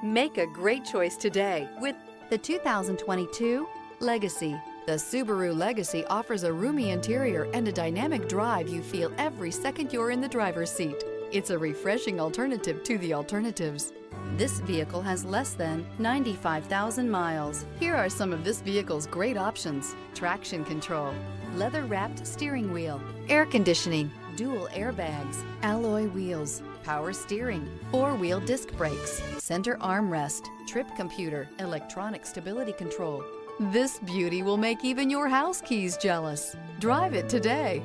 Make a great choice today with the 2022 Legacy. The Subaru Legacy offers a roomy interior and a dynamic drive you feel every second you're in the driver's seat. It's a refreshing alternative to the alternatives. This vehicle has less than 95,000 miles. Here are some of this vehicle's great options: traction control, leather-wrapped steering wheel, air conditioning, dual airbags, alloy wheels, power steering, four-wheel disc brakes, center armrest, trip computer, electronic stability control. This beauty will make even your house keys jealous. Drive it today.